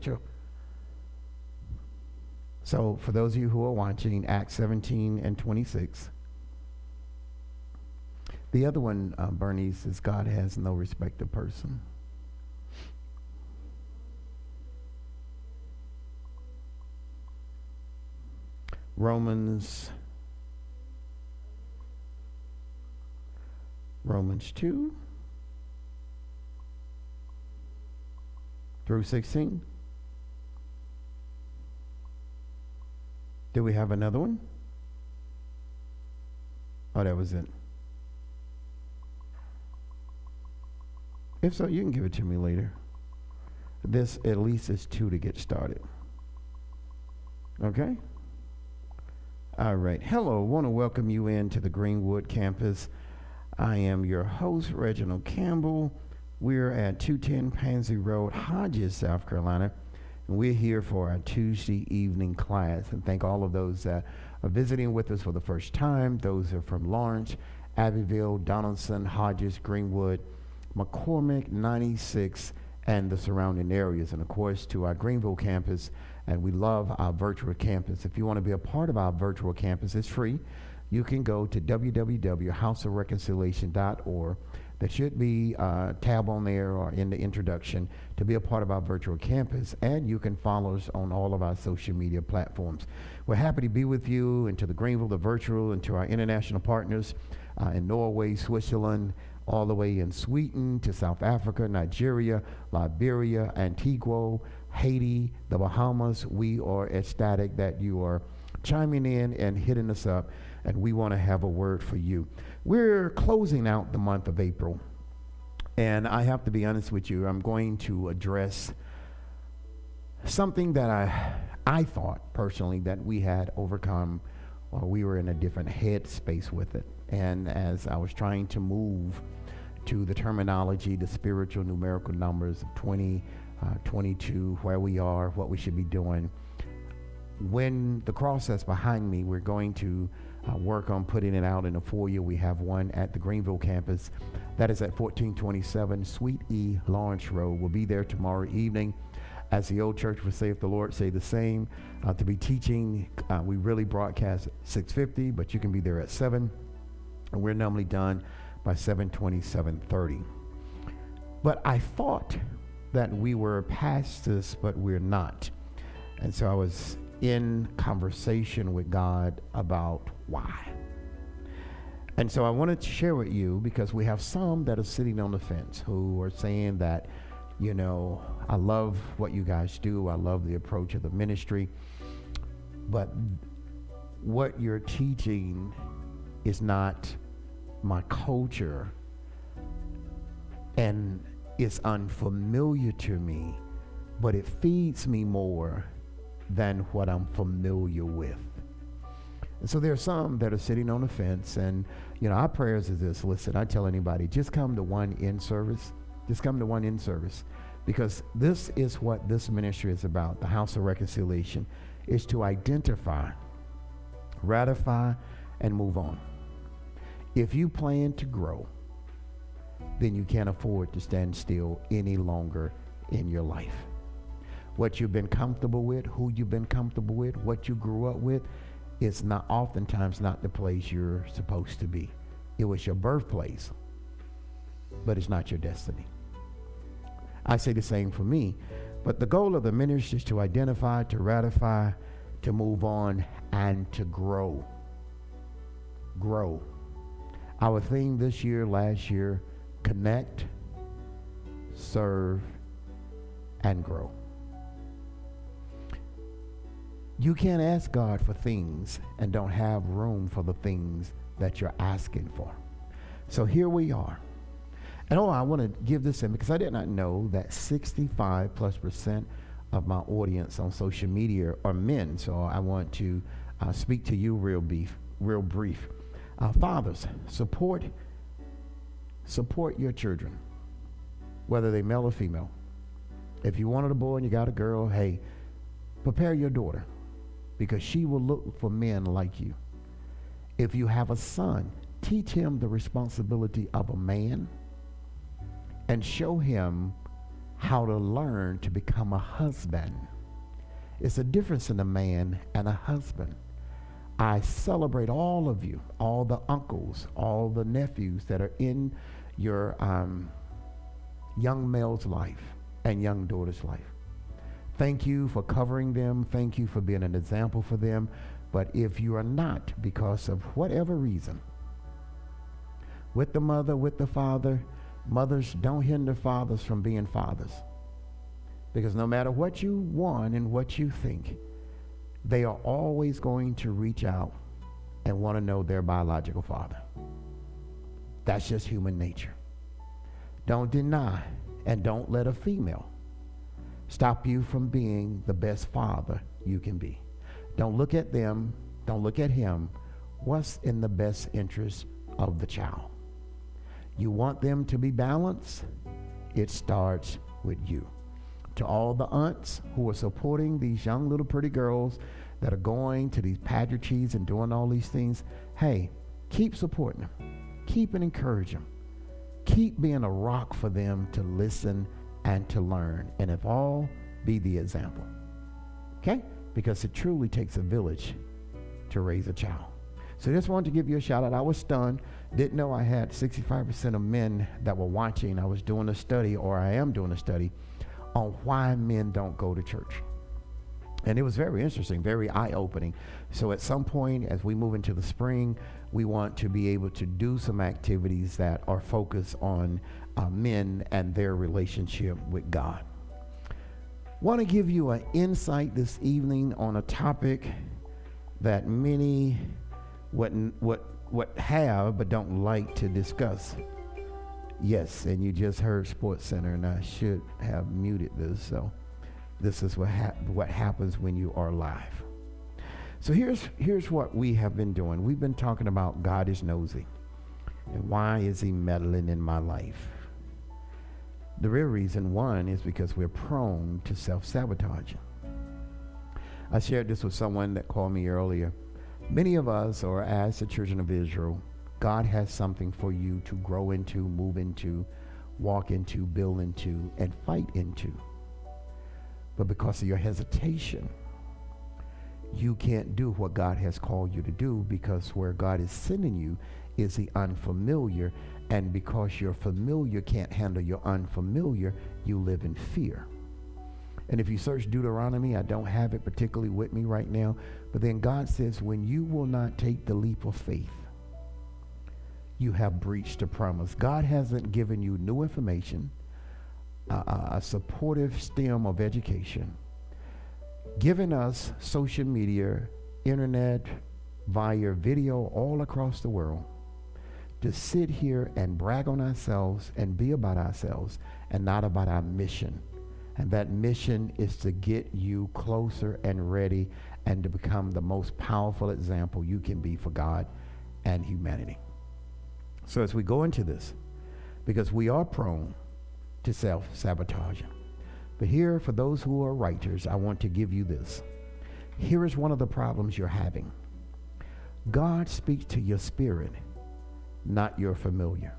Sure. So, for those of you who are watching, Acts 17 and 26. The other one, Bernice, is God has no respect of person. Romans 2 through 16. Do we have another one? Oh, that was it. If so, you can give it to me later. This at least is 2 to get started. Okay? All right. Hello. I want to welcome you into the Greenwood campus. I am your host, Reginald Campbell. We're at 210 Pansy Road, Hodges, South Carolina. And we're here for our Tuesday evening class. And thank all of those that are visiting with us for the first time. Those are from Lawrence, Abbeville, Donaldson, Hodges, Greenwood, McCormick, 96, and the surrounding areas. And of course, to our Greenville campus. And we love our virtual campus. If you want to be a part of our virtual campus, it's free. You can go to www.houseofreconciliation.org. There should be a tab on there or in the introduction to be a part of our virtual campus. And you can follow us on all of our social media platforms. We're happy to be with you, and to the Greenville, the virtual, and to our international partners in Norway, Switzerland, all the way in Sweden to South Africa, Nigeria, Liberia, Antigua, Haiti, the Bahamas. We are ecstatic that you are chiming in and hitting us up, and we want to have a word for you. We're closing out the month of April, and I have to be honest with you. I'm going to address something that I thought personally that we had overcome, or we were in a different headspace with it. And as I was trying to move to the terminology, the spiritual numerical numbers of 20, 22, where we are, what we should be doing. When the cross that's behind me, we're going to work on putting it out in a foyer. We have one at the Greenville campus. That is at 1427 Suite E, Lawrence Road. We'll be there tomorrow evening. As the old church would say, if the Lord say the same, to be teaching. We really broadcast at 6:50, but you can be there at 7. And we're normally done by 7:20, 7:30. But I thought that we were past this, but we're not. And so I was in conversation with God about why. And so I wanted to share with you, because we have some that are sitting on the fence who are saying that, you know, I love what you guys do. I love the approach of the ministry. But what you're teaching is not my culture, and it's unfamiliar to me, but it feeds me more than what I'm familiar with. And so there are some that are sitting on the fence, and you know, our prayers is this. Listen, I tell anybody, just come to one in service. Just come to one in service, because this is what this ministry is about. The House of Reconciliation is to identify, ratify, and move on. If you plan to grow, then you can't afford to stand still any longer in your life. What you've been comfortable with, who you've been comfortable with, what you grew up with, it's not oftentimes not the place you're supposed to be. It was your birthplace, but it's not your destiny. I say the same for me, but the goal of the ministry is to identify, to ratify, to move on, and to grow. Grow. Our theme this year, last year, connect, serve, and grow. You can't ask God for things and don't have room for the things that you're asking for. So here we are. And I want to give this in, because I did not know that 65+% of my audience on social media are men. So I want to speak to you real brief. Fathers, support your children, whether they're male or female. If you wanted a boy and you got a girl, hey, prepare your daughter, because she will look for men like you. If you have a son, teach him the responsibility of a man and show him how to learn to become a husband. It's a difference in a man and a husband. I celebrate all of you, all the uncles, all the nephews that are in your young male's life and young daughter's life. Thank you for covering them. Thank you for being an example for them. But if you are not, because of whatever reason, with the mother, with the father, mothers, don't hinder fathers from being fathers. Because no matter what you want and what you think, they are always going to reach out and want to know their biological father. That's just human nature. Don't deny and don't let a female stop you from being the best father you can be. Don't look at them, don't look at him. What's in the best interest of the child? You want them to be balanced? It starts with you. To all the aunts who are supporting these young little pretty girls that are going to these pageantries and doing all these things, hey, keep supporting them. Keep and encourage them. Keep being a rock for them to listen and to learn. And if all, be the example. Okay? Because it truly takes a village to raise a child. So just wanted to give you a shout out. I was stunned. Didn't know I had 65% of men that were watching. I was doing a study, or I am doing a study, on why men don't go to church. And it was very interesting, very eye-opening. So at some point, as we move into the spring, we want to be able to do some activities that are focused on men and their relationship with God. Want to give you an insight this evening on a topic that many what have but don't like to discuss. Yes, and you just heard Sports Center, and I should have muted this. So this is what happens when you are live. So here's what we have been doing. We've been talking about God is nosy, and why is he meddling in my life? The real reason, one, is because we're prone to self-sabotage. I shared this with someone that called me earlier. Many of us, or as the children of Israel, God has something for you to grow into, move into, walk into, build into, and fight into. But because of your hesitation, you can't do what God has called you to do, because where God is sending you is the unfamiliar. And because your familiar can't handle your unfamiliar, you live in fear. And if you search Deuteronomy, I don't have it particularly with me right now, but then God says, when you will not take the leap of faith, you have breached the promise. God hasn't given you new information, a supportive stem of education, given us social media, internet, via video all across the world, to sit here and brag on ourselves and be about ourselves and not about our mission. And that mission is to get you closer and ready and to become the most powerful example you can be for God and humanity. So as we go into this, because we are prone to self-sabotage, but here, for those who are writers, I want to give you this. Here is one of the problems you're having. God speaks to your spirit, not your familiar.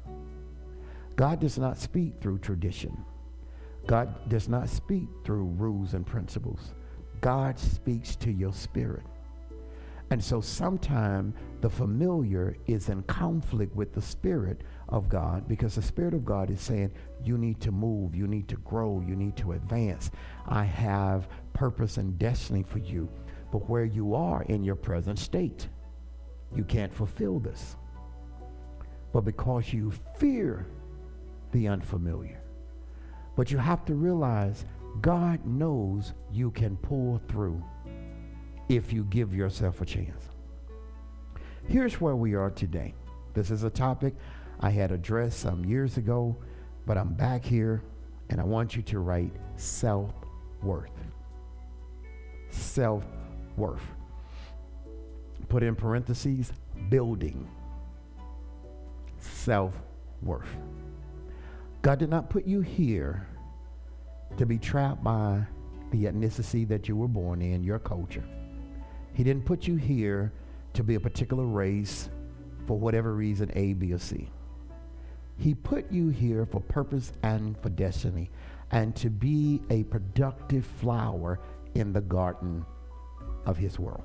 God does not speak through tradition. God does not speak through rules and principles. God speaks to your spirit. And so sometimes the familiar is in conflict with the Spirit of God, because the Spirit of God is saying, you need to move, you need to grow, you need to advance. I have purpose and destiny for you. But where you are in your present state, you can't fulfill this. But because you fear the unfamiliar. But you have to realize God knows you can pull through if you give yourself a chance. Here's where we are today. This is a topic I had addressed some years ago, but I'm back here and I want you to write self-worth. Self-worth. Put in parentheses, building. Self-worth. God did not put you here to be trapped by the ethnicity that you were born in, your culture. He didn't put you here to be a particular race for whatever reason, A, B, or C. He put you here for purpose and for destiny. and to be a productive flower in the garden of his world.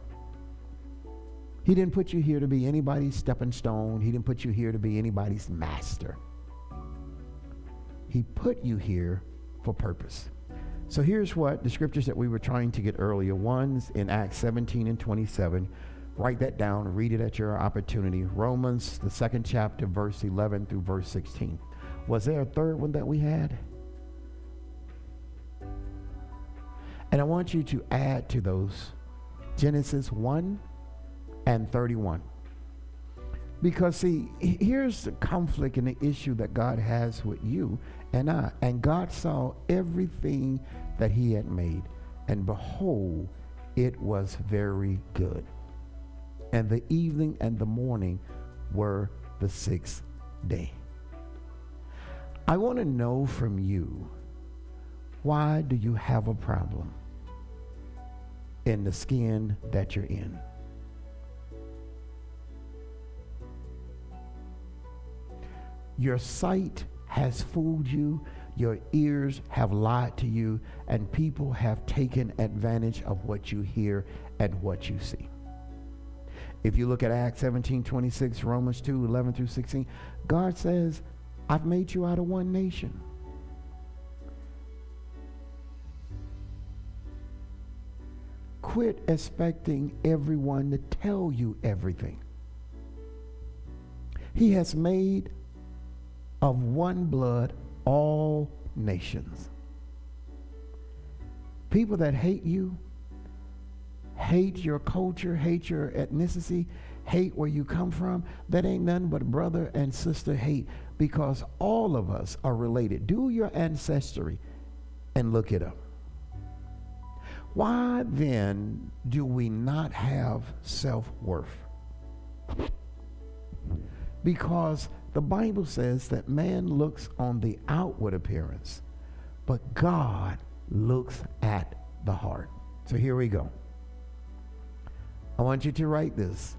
He didn't put you here to be anybody's stepping stone. He didn't put you here to be anybody's master. He put you here for purpose. So here's what the scriptures that we were trying to get earlier. One's in Acts 17 and 27. Write that down. Read it at your opportunity. Romans, the 2nd chapter, verse 11 through verse 16. Was there a third one that we had? And I want you to add to those Genesis 1 and 31. Because see, here's the conflict and the issue that God has with you and I. And God saw everything that he had made, and behold, it was very good. And the evening and the morning were the 6th day. I want to know from you, why do you have a problem in the skin that you're in? Your sight has fooled you, your ears have lied to you, and people have taken advantage of what you hear and what you see. If you look at Acts 17:26, Romans 2:11 through 16, God says, I've made you out of one nation. Quit expecting everyone to tell you everything. He has made of one blood all nations. People that hate you, hate your culture, hate your ethnicity, hate where you come from, that ain't nothing but brother and sister hate, because all of us are related. Do your ancestry and look it up. Why then do we not have self-worth? Because the Bible says that man looks on the outward appearance, but God looks at the heart. So here we go. I want you to write this.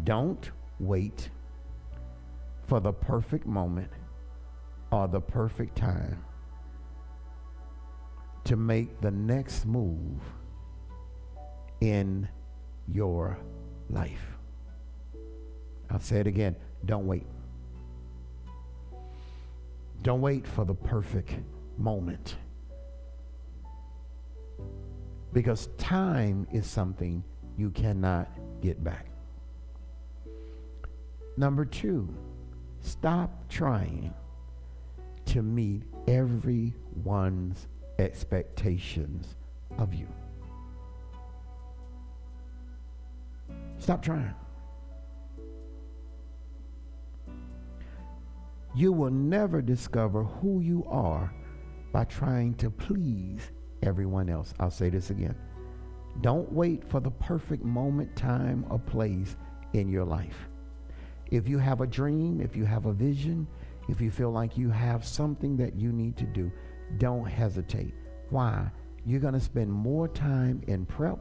Don't wait for the perfect moment or the perfect time to make the next move in your life. I'll say it again. Don't wait. Don't wait for the perfect moment. Because time is something you cannot get back. Number 2, stop trying to meet everyone's expectations of you. Stop trying. You will never discover who you are by trying to please everyone else. I'll say this again. Don't wait for the perfect moment, time, or place in your life. If you have a dream, if you have a vision, if you feel like you have something that you need to do, don't hesitate. Why? You're going to spend more time in prep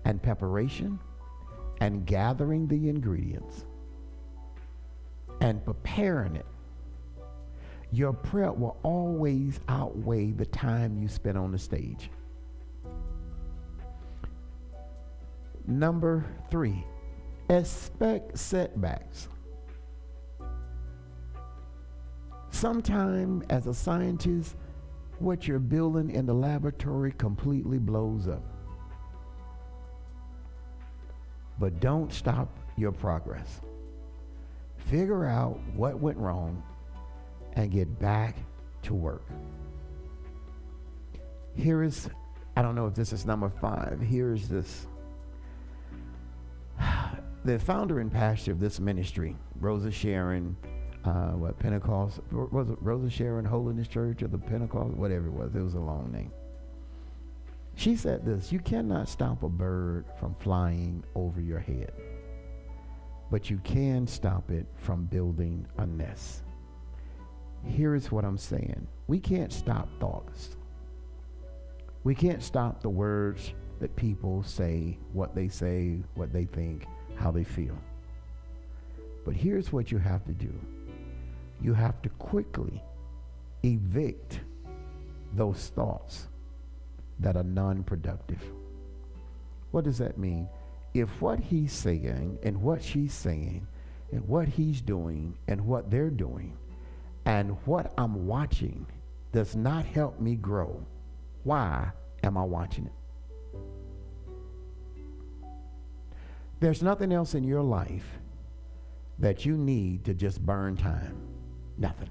and preparation and gathering the ingredients and preparing it. Your prep will always outweigh the time you spend on the stage. Number 3, expect setbacks. Sometime as a scientist, what you're building in the laboratory completely blows up. But don't stop your progress. Figure out what went wrong and get back to work. Here is, I don't know if this is number 5. Here is this. The founder and pastor of this ministry, Rosa Sharon, Pentecost, was it Rosa Sharon Holiness Church or the Pentecost, whatever it was a long name. She said this: you cannot stop a bird from flying over your head, but you can stop it from building a nest. Here is what I'm saying. We can't stop thoughts. We can't stop the words that people say, what they think, how they feel. But here's what you have to do. You have to quickly evict those thoughts that are non-productive. What does that mean? If what he's saying and what she's saying and what he's doing and what they're doing and what I'm watching does not help me grow, why am I watching it? There's nothing else in your life that you need to just burn time. Nothing.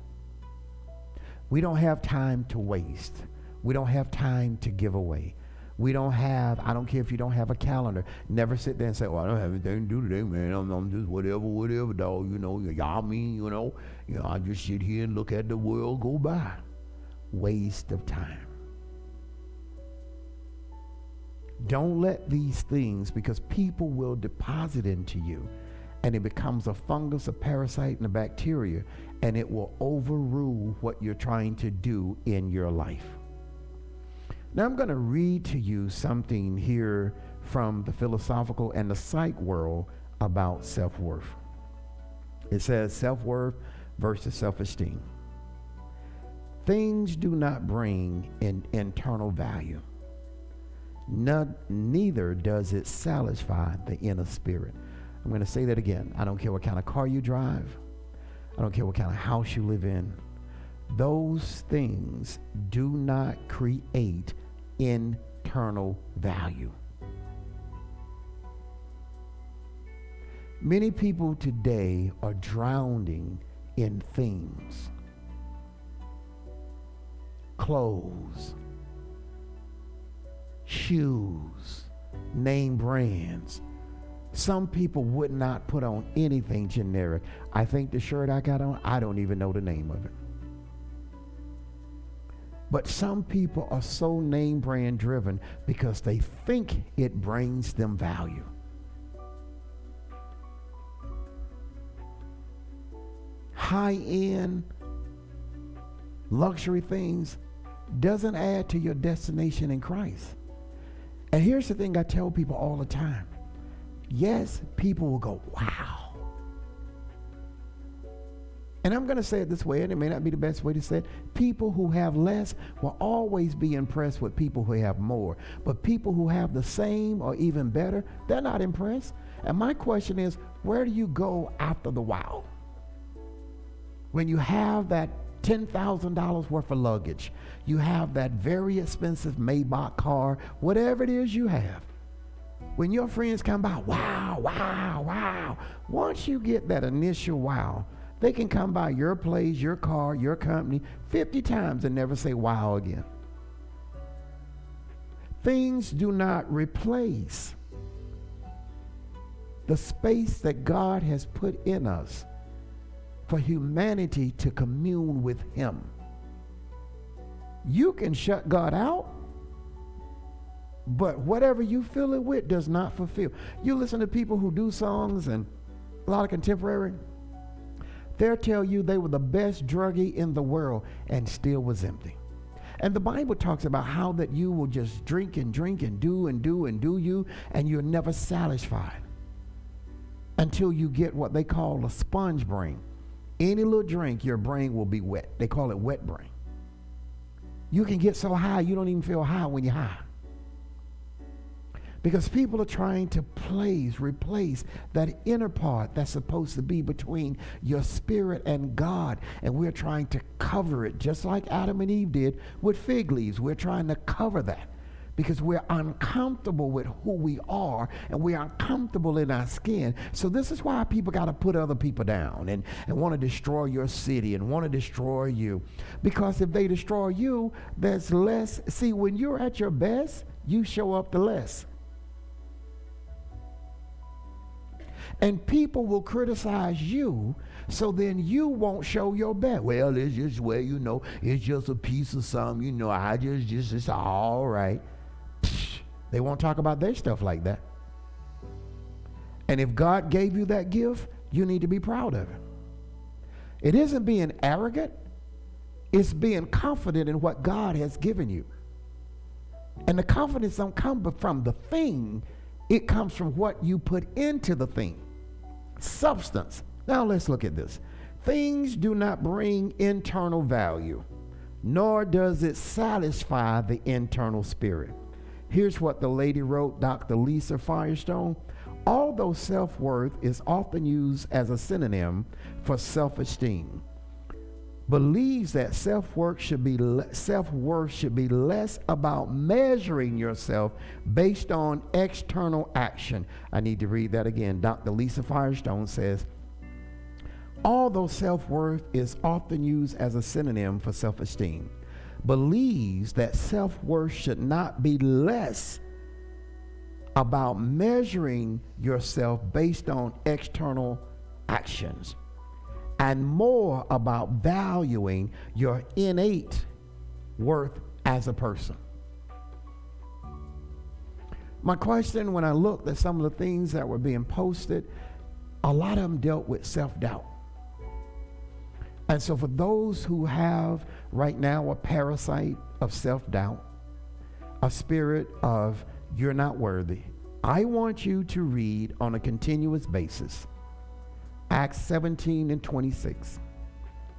We don't have time to waste. We don't have time to give away. We don't have, I don't care if you don't have a calendar. Never sit there and say, well, I don't have anything to do today, man. I'm just whatever, dog, y'all mean, I just sit here and look at the world go by. Waste of time. Don't let these things, because people will deposit into you, and it becomes a fungus, a parasite, and a bacteria, and it will overrule what you're trying to do in your life. Now I'm going to read to you something here from the philosophical and the psych world about self-worth. It says self-worth versus self-esteem. Things do not bring an internal value. Neither does it satisfy the inner spirit. I'm going to say that again. I don't care what kind of car you drive. I don't care what kind of house you live in. Those things do not create internal value. Many people today are drowning in things. Clothes, shoes, name brands. Some people would not put on anything generic. I think the shirt I got on, I don't even know the name of it. But some people are so name brand driven because they think it brings them value. High-end luxury things doesn't add to your destination in Christ. And here's the thing I tell people all the time. Yes, people will go, wow. And I'm going to say it this way, and it may not be the best way to say it. People who have less will always be impressed with people who have more. But people who have the same or even better, they're not impressed. And my question is, where do you go after the wow? When you have that $10,000 worth of luggage, you have that very expensive Maybach car, whatever it is you have. When your friends come by, wow, wow, wow. Once you get that initial wow, they can come by your place, your car, your company 50 times and never say wow again. Things do not replace the space that God has put in us for humanity to commune with Him. You can shut God out, but whatever you fill it with does not fulfill. You listen to people who do songs and a lot of contemporary, they'll tell you they were the best druggie in the world and still was empty. And the Bible talks about how that you will just drink and do and do you, and you're never satisfied until you get what they call a sponge brain. Any little drink, your brain will be wet. They call it wet brain. You can get so high, you don't even feel high when you're high. Because people are trying to replace that inner part that's supposed to be between your spirit and God. And we're trying to cover it, just like Adam and Eve did with fig leaves. We're trying to cover that because we're uncomfortable with who we are, and we're uncomfortable in our skin. So this is why people got to put other people down and want to destroy your city and want to destroy you. Because if they destroy you, there's less. See, when you're at your best, you show up the less. And people will criticize you, so then you won't show your best. Well, it's just, it's just a piece of something, it's all right. They won't talk about their stuff like that. And if God gave you that gift, you need to be proud of it. It isn't being arrogant. It's being confident in what God has given you. And the confidence don't come from the thing. It comes from what you put into the thing. Substance. Now let's look at this. Things do not bring internal value. nor does it satisfy the internal spirit. Here's what the lady wrote, Dr. Lisa Firestone. Although self-worth is often used as a synonym for self-esteem, believes that self-worth should be less about measuring yourself based on external action. I need to read that again. Dr. Lisa Firestone says, although self-worth is often used as a synonym for self-esteem, believes that self-worth should not be less about measuring yourself based on external actions and more about valuing your innate worth as a person. My question when I looked at some of the things that were being posted, a lot of them dealt with self-doubt. And so for those who have right now a parasite of self-doubt, a spirit of you're not worthy, I want you to read on a continuous basis Acts 17 and 26,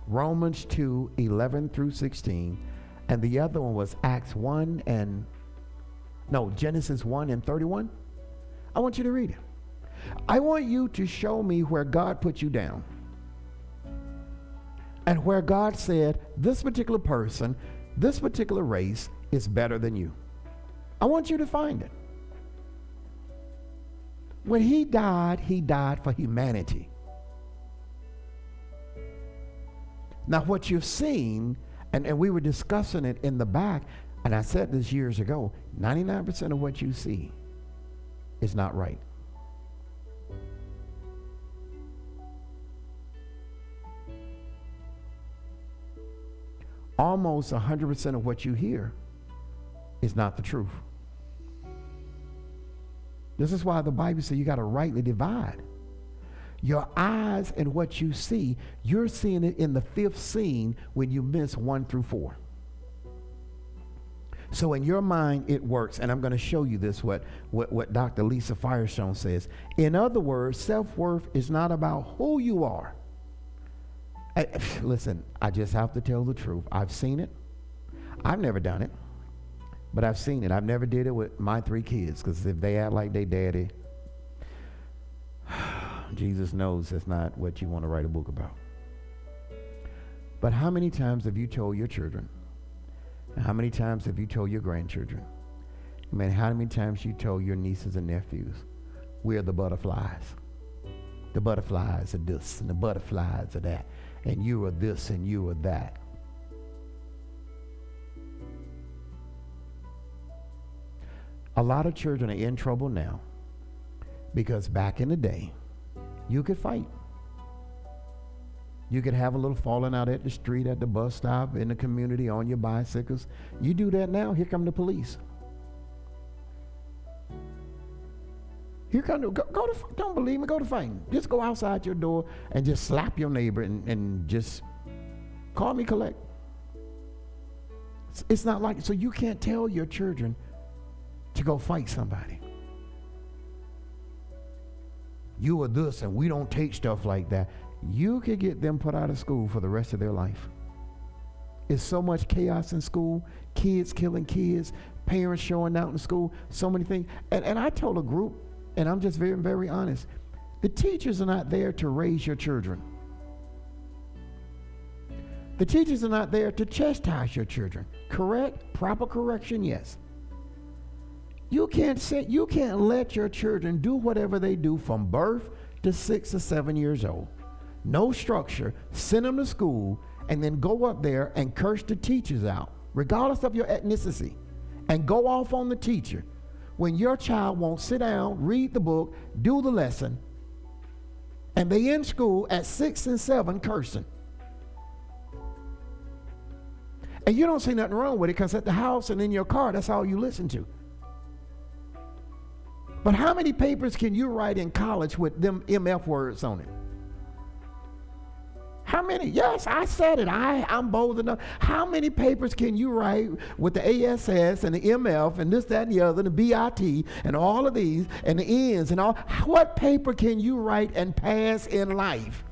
Romans 2, 11 through 16, and the other one was Genesis 1 and 31. I want you to read it. I want you to show me where God put you down and where God said this particular person, this particular race is better than you. I want you to find it. When he died for humanity. Now what you've seen, and we were discussing it in the back, and I said this years ago, 99% of what you see is not right. Almost 100% of what you hear is not the truth. This is why the Bible says you got to rightly divide. Your eyes and what you see, you're seeing it in the fifth scene when you miss 1 through 4. So in your mind, it works. And I'm going to show you this, what Dr. Lisa Firestone says. In other words, self-worth is not about who you are. Listen, I just have to tell the truth. I've seen it. I've never done it. But I've seen it. I've never did it with my 3 kids, because if they act like they daddy, Jesus knows that's not what you want to write a book about. But how many times have you told your children? How many times have you told your grandchildren? I mean, how many times you told your nieces and nephews, we're the butterflies. The butterflies are this and the butterflies are that. And you are this and you are that. A lot of children are in trouble now because back in the day, you could fight. You could have a little falling out at the street, at the bus stop, in the community, on your bicycles. You do that now, here come the police. Here come don't believe me, go to fighting. Just go outside your door and just slap your neighbor and just call me collect. It's not like, so you can't tell your children to go fight somebody. You are this and we don't take stuff like that. You could get them put out of school for the rest of their life. It's so much chaos in school, kids killing kids, parents showing out in school, so many things. And I told a group, and I'm just very, very honest, the teachers are not there to raise your children. The teachers are not there to chastise your children. Correct? Proper correction, yes. You can't let your children do whatever they do from birth to 6 or 7 years old. No structure, send them to school, and then go up there and curse the teachers out, regardless of your ethnicity, and go off on the teacher when your child won't sit down, read the book, do the lesson, and they in school at 6 and 7 cursing. And you don't see nothing wrong with it, because at the house and in your car, that's all you listen to. But how many papers can you write in college with them MF words on it? How many? Yes, I said it. I'm bold enough. How many papers can you write with the ASS and the MF and this, that, and the other, and the BIT and all of these and the N's and all? What paper can you write and pass in life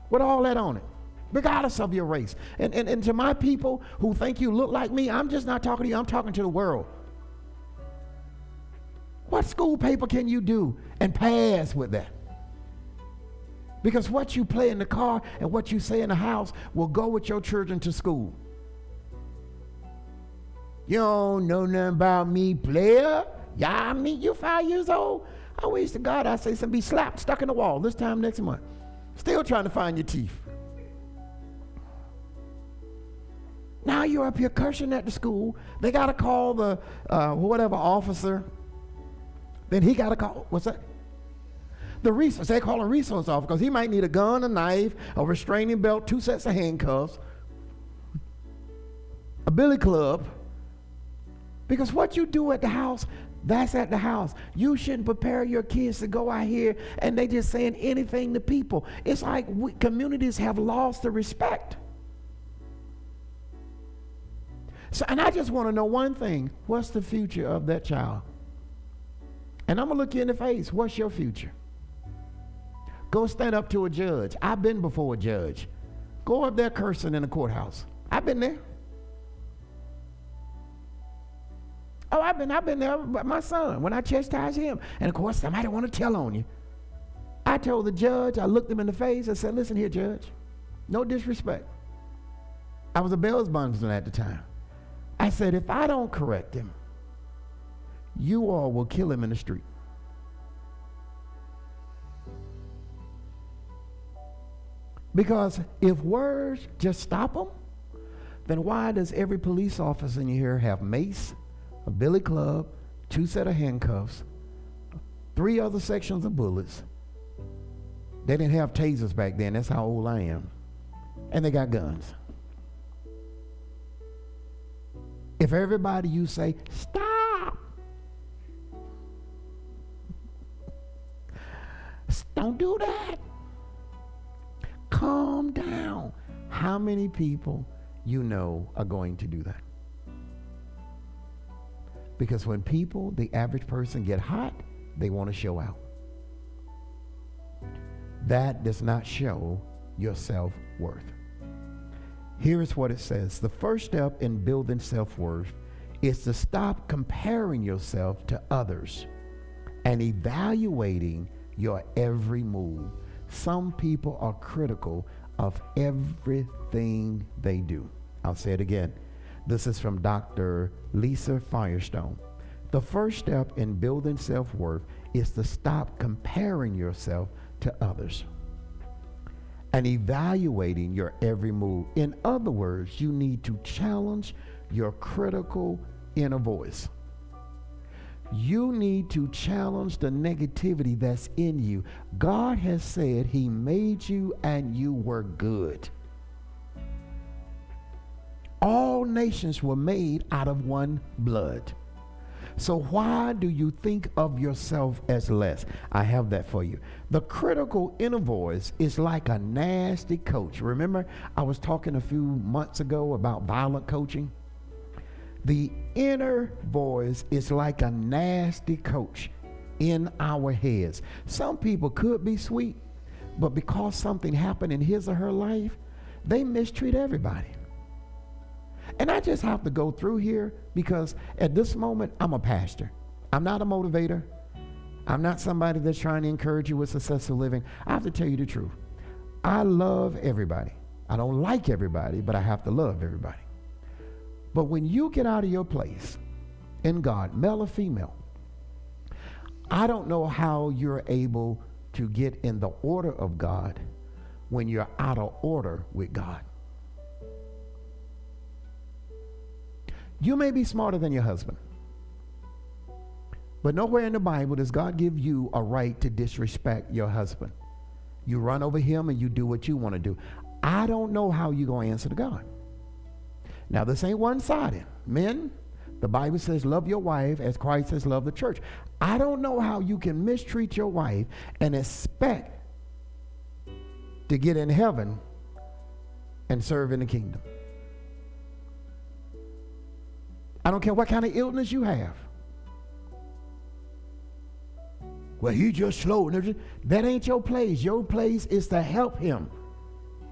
with all that on it? regardless of your race. And to my people who think you look like me, I'm just not talking to you, I'm talking to the world. What school paper can you do and pass with that? Because what you play in the car and what you say in the house will go with your children to school. You don't know nothing about me, player. Yeah, I mean, you're 5 years old. I wish to God I say something, be slapped, stuck in the wall this time next month. Still trying to find your teeth. Now you're up here cursing at the school. They got to call the whatever officer. Then he got to call, what's that? The resource. They call a resource officer because he might need a gun, a knife, a restraining belt, 2 sets of handcuffs, a billy club. Because what you do at the house, that's at the house. You shouldn't prepare your kids to go out here and they just saying anything to people. It's like communities have lost the respect. So, and I just want to know one thing. What's the future of that child? And I'm going to look you in the face. What's your future? Go stand up to a judge. I've been before a judge. Go up there cursing in the courthouse. I've been there. Oh, I've been there with my son when I chastised him. And of course, somebody want to tell on you. I told the judge, I looked him in the face, I said, listen here, judge, no disrespect. I was a bail bondsman at the time. I said, if I don't correct him, you all will kill him in the street. Because if words just stop them, then why does every police officer in here have mace, a billy club, 2 sets of handcuffs, 3 other sections of bullets? They didn't have tasers back then. That's how old I am. And they got guns. If everybody you say, stop. Don't do that. Calm down. How many people you know are going to do that? Because when people, the average person, get hot, they want to show out. That does not show your self-worth. Here is what it says. The first step in building self-worth is to stop comparing yourself to others and evaluating your every move. Some people are critical of everything they do. I'll say it again. This is from Dr. Lisa Firestone. The first step in building self-worth is to stop comparing yourself to others and evaluating your every move. In other words, you need to challenge your critical inner voice. You need to challenge the negativity that's in you. God has said he made you and you were good. All nations were made out of one blood. So why do you think of yourself as less? I have that for you. The critical inner voice is like a nasty coach. Remember, I was talking a few months ago about violent coaching? The inner voice is like a nasty coach in our heads. Some people could be sweet, but because something happened in his or her life, they mistreat everybody. And I just have to go through here because at this moment, I'm a pastor. I'm not a motivator. I'm not somebody that's trying to encourage you with successful living. I have to tell you the truth. I love everybody. I don't like everybody, but I have to love everybody. But when you get out of your place in God, male or female, I don't know how you're able to get in the order of God when you're out of order with God. You may be smarter than your husband, but nowhere in the Bible does God give you a right to disrespect your husband. You run over him and you do what you want to do. I don't know how you're going to answer to God. Now, this ain't one-sided. Men, the Bible says love your wife as Christ has loved the church. I don't know how you can mistreat your wife and expect to get in heaven and serve in the kingdom. I don't care what kind of illness you have. Well, he just slow. That ain't your place. Your place is to help him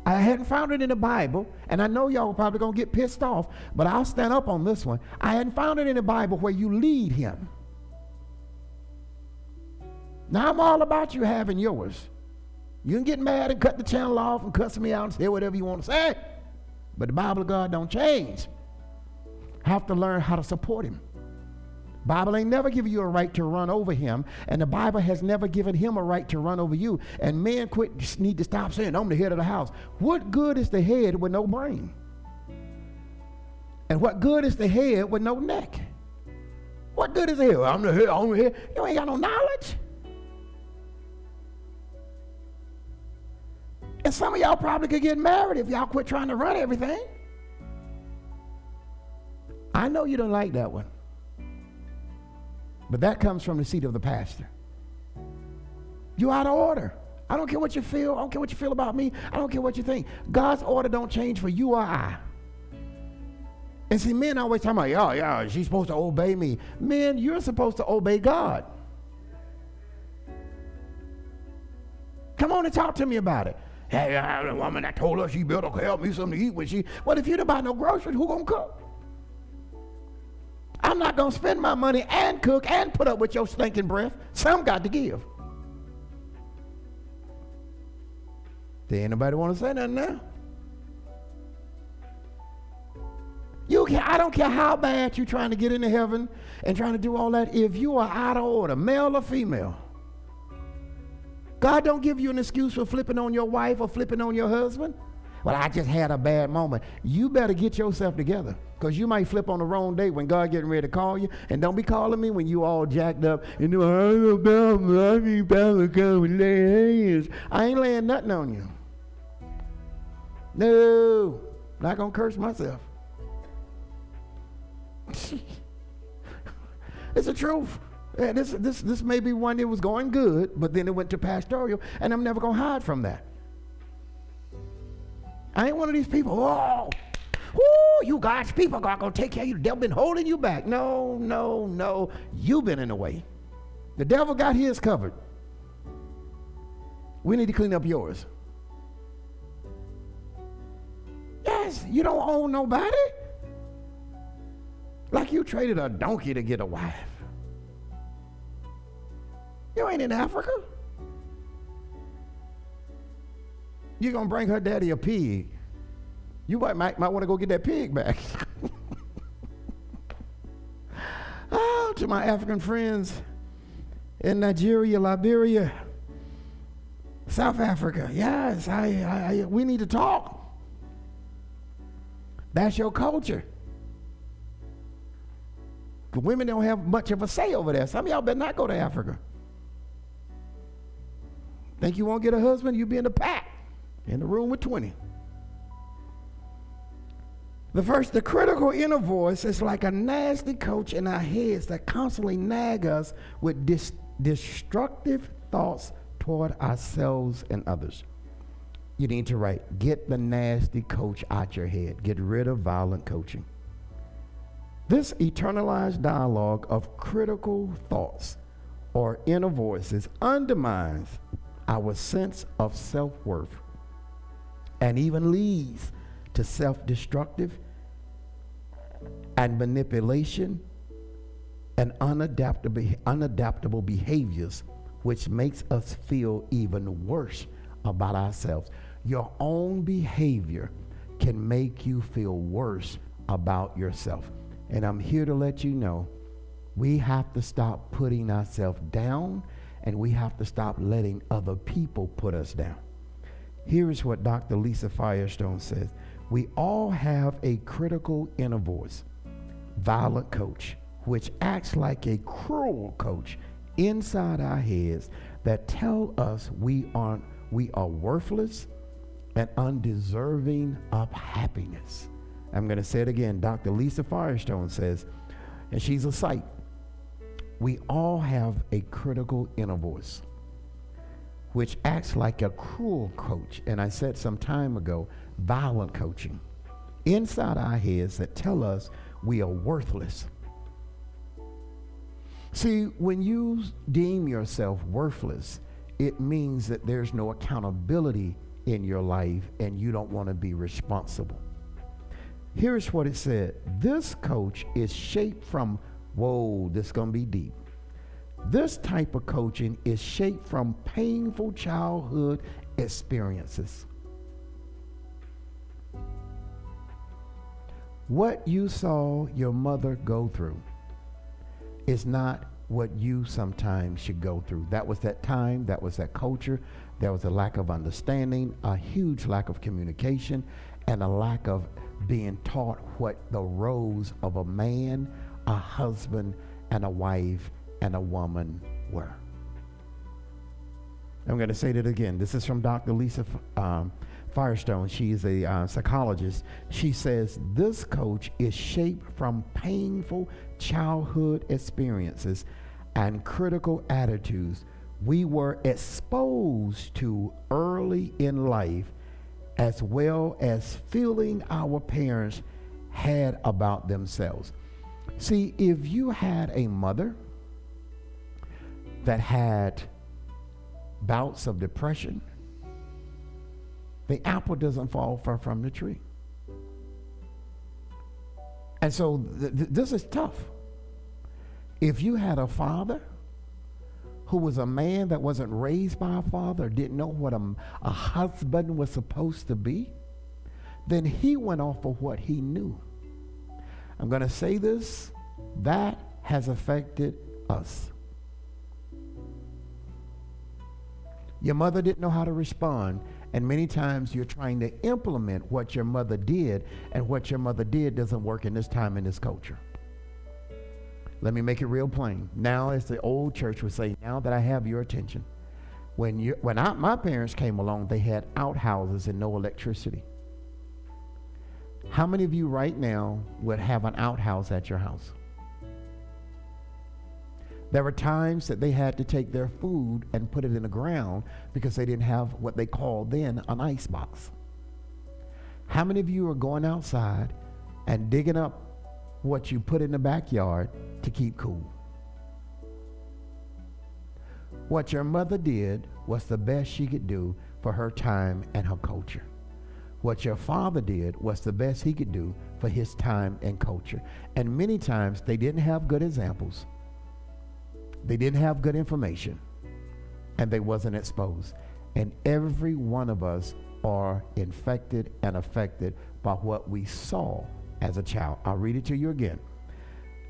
I hadn't found it in the Bible, and I know y'all are probably going to get pissed off, but I'll stand up on this one. I hadn't found it in the Bible where you lead him. Now, I'm all about you having yours. You can get mad and cut the channel off and cuss me out and say whatever you want to say, but the Bible of God don't change. Have to learn how to support him. Bible ain't never given you a right to run over him, and the Bible has never given him a right to run over you. And men need to stop saying, I'm the head of the house. What good is the head with no brain? And what good is the head with no neck? What good is the head? I'm the head. You ain't got no knowledge. And some of y'all probably could get married if y'all quit trying to run everything. I know you don't like that one. But that comes from the seat of the pastor. You're out of order. I don't care what you feel. I don't care what you feel about me. I don't care what you think. God's order don't change for you or I. And see, men always talk about, yeah, she's supposed to obey me. Men, you're supposed to obey God. Come on and talk to me about it. Hey, I had a woman that told her she better help me something to eat when she, well, if you don't buy no groceries, who gonna cook? I'm not going to spend my money and cook and put up with your stinking breath. Some got to give. Does anybody want to say nothing now? I don't care how bad you're trying to get into heaven and trying to do all that. If you are out of order, male or female, God don't give you an excuse for flipping on your wife or flipping on your husband. Well, I just had a bad moment. You better get yourself together, because you might flip on the wrong day when God getting ready to call you. And don't be calling me when you all jacked up and do, I need Bella come and lay hands. I ain't laying nothing on you. No, not gonna curse myself. It's the truth. Yeah, this may be one that was going good, but then it went to pastoral, and I'm never gonna hide from that. I ain't one of these people, you God's people, God gonna take care of you. The devil been holding you back. No. You've been in the way. The devil got his covered. We need to clean up yours. Yes, you don't own nobody. Like you traded a donkey to get a wife. You ain't in Africa. You're going to bring her daddy a pig. You might want to go get that pig back. Oh, to my African friends in Nigeria, Liberia, South Africa. Yes, we need to talk. That's your culture. The women don't have much of a say over there. Some of y'all better not go to Africa. Think you won't get a husband? You be in the pack. In the room with 20. The critical inner voice is like a nasty coach in our heads that constantly nag us with destructive thoughts toward ourselves and others. You need to write, get the nasty coach out your head. Get rid of violent coaching. This eternalized dialogue of critical thoughts or inner voices undermines our sense of self-worth and even leads to self-destructive and manipulation and unadaptable behaviors, which makes us feel even worse about ourselves. Your own behavior can make you feel worse about yourself. And I'm here to let you know, we have to stop putting ourselves down, and we have to stop letting other people put us down. Here is what Dr. Lisa Firestone says. We all have a critical inner voice, violent coach, which acts like a cruel coach inside our heads that tell us we are worthless and undeserving of happiness. I'm going to say it again. Dr. Lisa Firestone says, and she's a psych, we all have a critical inner voice, which acts like a cruel coach. And I said some time ago, violent coaching inside our heads that tell us we are worthless. See, when you deem yourself worthless, it means that there's no accountability in your life and you don't want to be responsible. Here's what it said. This coach is shaped from, whoa, this is going to be deep. This type of coaching is shaped from painful childhood experiences. What you saw your mother go through is not what you sometimes should go through. That was that time, that was that culture, there was a lack of understanding, a huge lack of communication, and a lack of being taught what the roles of a man, a husband, and a wife, and a woman were. I'm going to say that again. This is from Dr. Lisa Firestone. She is a psychologist. She says, this coach is shaped from painful childhood experiences and critical attitudes we were exposed to early in life, as well as feeling our parents had about themselves. See, if you had a mother that had bouts of depression, the apple doesn't fall far from the tree. And so this is tough. If you had a father who was a man that wasn't raised by a father, didn't know what a husband was supposed to be, then he went off of what he knew. I'm going to say this, that has affected us. Your mother didn't know how to respond, and many times you're trying to implement what your mother did, and what your mother did doesn't work in this time in this culture. Let me make it real plain. Now, as the old church would say, now that I have your attention, when my parents came along, they had outhouses and no electricity. How many of you right now would have an outhouse at your house? There were times that they had to take their food and put it in the ground because they didn't have what they called then an ice box. How many of you are going outside and digging up what you put in the backyard to keep cool? What your mother did was the best she could do for her time and her culture. What your father did was the best he could do for his time and culture. And many times they didn't have good examples. They didn't have good information, and they wasn't exposed. And every one of us are infected and affected by what we saw as a child. I'll read it to you again.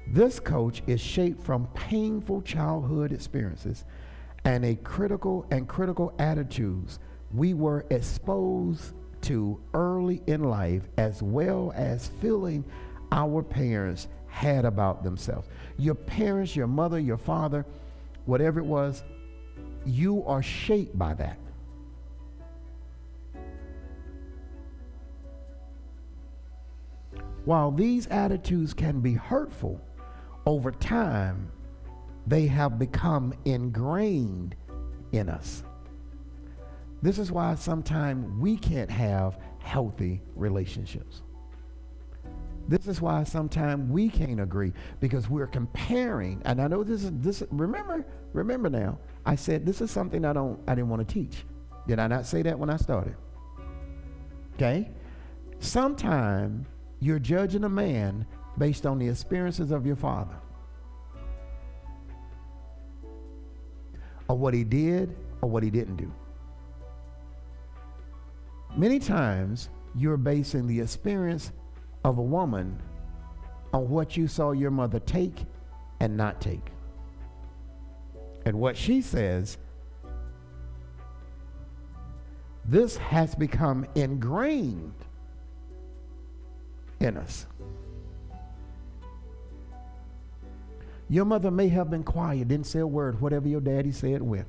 This coach is shaped from painful childhood experiences and critical attitudes we were exposed to early in life, as well as feeling our parents had about themselves. Your parents, your mother, your father, whatever it was, you are shaped by that. While these attitudes can be hurtful, over time, they have become ingrained in us. This is why sometimes we can't have healthy relationships. This is why sometimes we can't agree, because we're comparing. And I know this. Remember now, I said this is something I didn't want to teach. Did I not say that when I started? Okay? Sometimes you're judging a man based on the experiences of your father, or what he did or what he didn't do. Many times you're basing the experience of a woman on what you saw your mother take and not take. And what she says, this has become ingrained in us. Your mother may have been quiet, didn't say a word, whatever your daddy said went.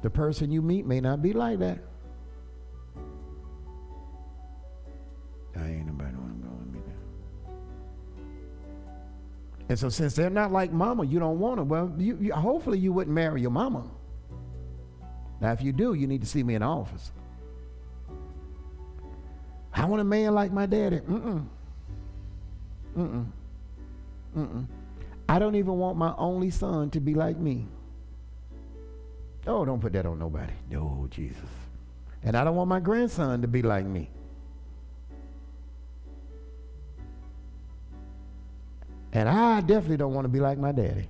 The person you meet may not be like that. I ain't nobody want to go with me now. And so since they're not like mama, you don't want them. Well, you hopefully you wouldn't marry your mama. Now, if you do, you need to see me in the office. I want a man like my daddy. I don't even want my only son to be like me. Oh, don't put that on nobody. No, Jesus. And I don't want my grandson to be like me. And I definitely don't want to be like my daddy.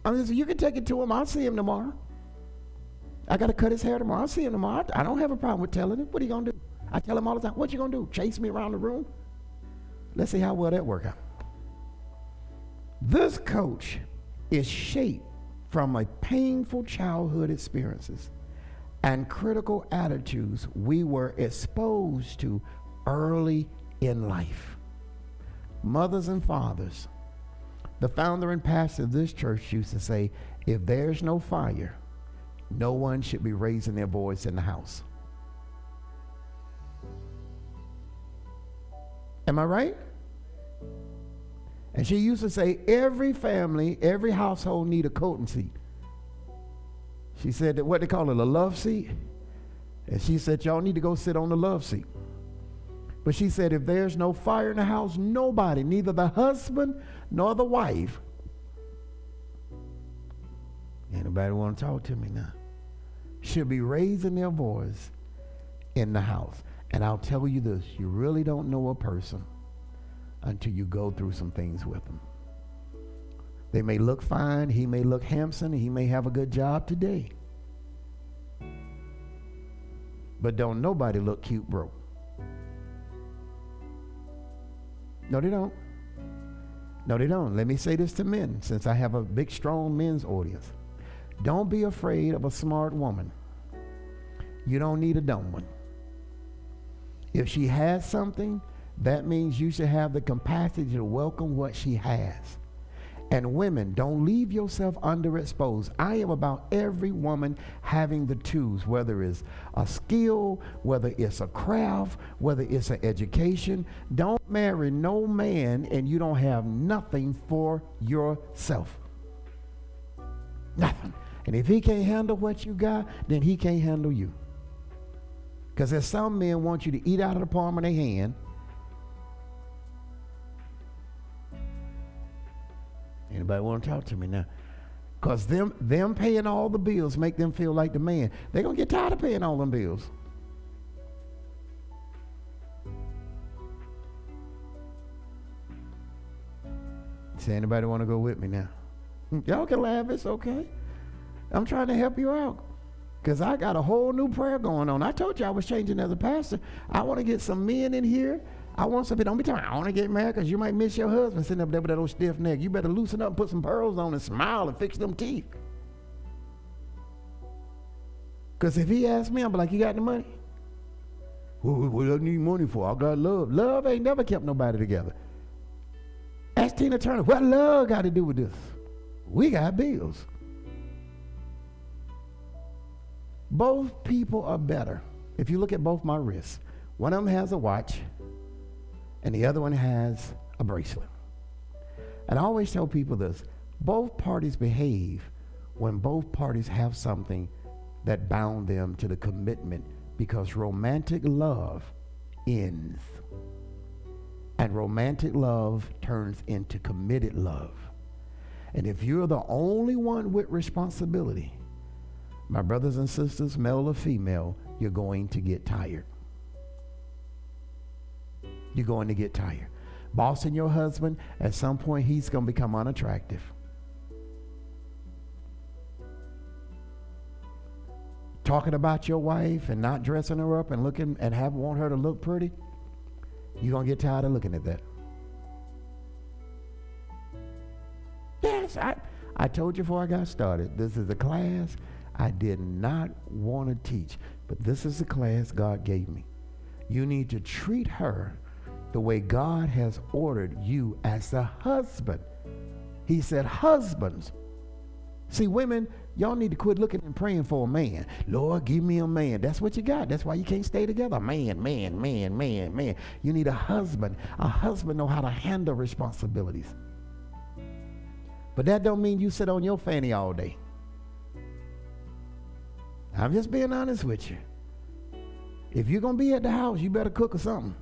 I mean, so you can take it to him. I'll see him tomorrow. I got to cut his hair tomorrow. I'll see him tomorrow. I don't have a problem with telling him. What are you going to do? I tell him all the time, what you going to do? Chase me around the room? Let's see how well that works out. This coach is shaped from a painful childhood experiences and critical attitudes we were exposed to early in life. Mothers and fathers, the founder and pastor of this church used to say, if there's no fire, no one should be raising their voice in the house. Am I right? And she used to say, every family, every household need a coating seat. She said that what they call it, a love seat. And she said, y'all need to go sit on the love seat. But she said, if there's no fire in the house, nobody, neither the husband nor the wife. Anybody want to talk to me now? Should be raising their voice in the house. And I'll tell you this, you really don't know a person until you go through some things with them. They may look fine, he may look handsome, he may have a good job today. But don't nobody look cute broke. No, they don't. No, they don't. Let me say this to men, since I have a big, strong men's audience. Don't be afraid of a smart woman. You don't need a dumb one. If she has something, that means you should have the capacity to welcome what she has. And women, don't leave yourself underexposed. I am about every woman having the tools, whether it's a skill, whether it's a craft, whether it's an education. Don't marry no man and you don't have nothing for yourself. Nothing. And if he can't handle what you got, then he can't handle you. Because there's some men want you to eat out of the palm of their hand. Anybody want to talk to me now? Because them paying all the bills make them feel like the man. They're going to get tired of paying all them bills. Does anybody want to go with me now? Y'all can laugh, it's okay. I'm trying to help you out. Because I got a whole new prayer going on. I told you I was changing as a pastor. I want to get some men in here. I want some people, don't be telling me, I want to get married because you might miss your husband sitting up there with that old stiff neck. You better loosen up and put some pearls on and smile and fix them teeth. Because if he asks me, I'm like, you got the money? What do I need money for? I got love. Love ain't never kept nobody together. Ask Tina Turner, what love got to do with this? We got bills. Both people are better. If you look at both my wrists, one of them has a watch and the other one has a bracelet. And I always tell people this, both parties behave when both parties have something that bound them to the commitment, because romantic love ends and romantic love turns into committed love. And if you're the only one with responsibility, my brothers and sisters, male or female, you're going to get tired. You're going to get tired. Bossing your husband, at some point he's going to become unattractive. Talking about your wife and not dressing her up and looking and want her to look pretty, you're going to get tired of looking at that. Yes, I told you before I got started, this is a class I did not want to teach, but this is the class God gave me. You need to treat her the way God has ordered you as a husband. He said, husbands. See, women, y'all need to quit looking and praying for a man. Lord, give me a man. That's what you got. That's why you can't stay together. Man. You need a husband. A husband know how to handle responsibilities. But that don't mean you sit on your fanny all day. I'm just being honest with you. If you're going to be at the house, you better cook or something.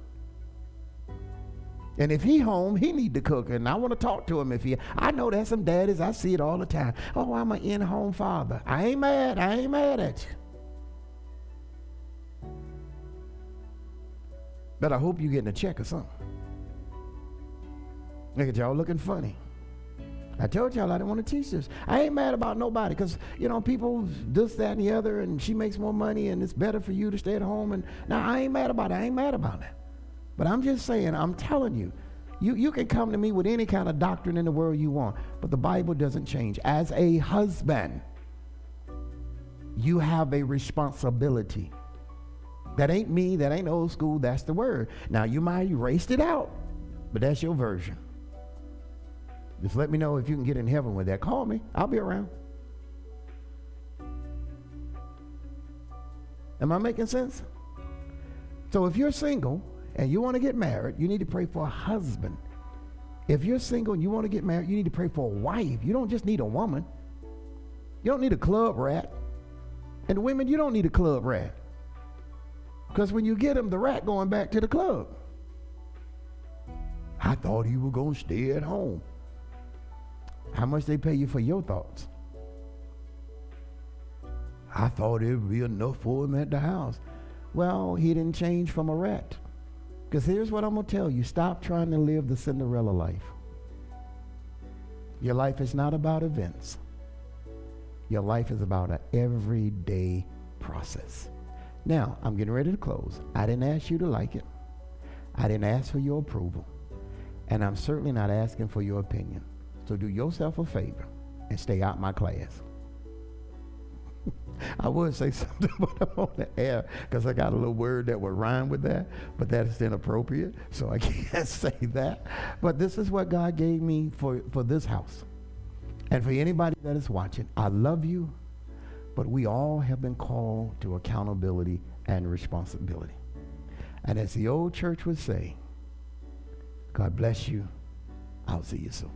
And if he home, he need to cook. And I want to talk to him I know there's some daddies, I see it all the time. Oh, I'm an in-home father. I ain't mad at you. But I hope you're getting a check or something. Look at y'all looking funny. I told y'all I didn't want to teach this. I ain't mad about nobody because, people this, that, and the other, and she makes more money, and it's better for you to stay at home. And now I ain't mad about it. But I'm just saying, I'm telling you, you can come to me with any kind of doctrine in the world you want, but the Bible doesn't change. As a husband, you have a responsibility. That ain't me, that ain't old school, that's the word. Now, you might erase it out, but that's your version. Just let me know if you can get in heaven with that. Call me, I'll be around. Am I making sense? So if you're single and you want to get married, you need to pray for a husband. If you're single and you want to get married, you need to pray for a wife. You don't just need a woman. You don't need a club rat. And women, you don't need a club rat. Because when you get him, the rat going back to the club. I thought he was going to stay at home. How much they pay you for your thoughts? I thought it would be enough for him at the house. Well, he didn't change from a rat. Because here's what I'm going to tell you. Stop trying to live the Cinderella life. Your life is not about events. Your life is about an everyday process. Now, I'm getting ready to close. I didn't ask you to like it. I didn't ask for your approval. And I'm certainly not asking for your opinion. So do yourself a favor and stay out my class. I would say something, but I'm on the air because I got a little word that would rhyme with that, but that is inappropriate, so I can't say that. But this is what God gave me for this house. And for anybody that is watching, I love you, but we all have been called to accountability and responsibility. And as the old church would say, God bless you. I'll see you soon.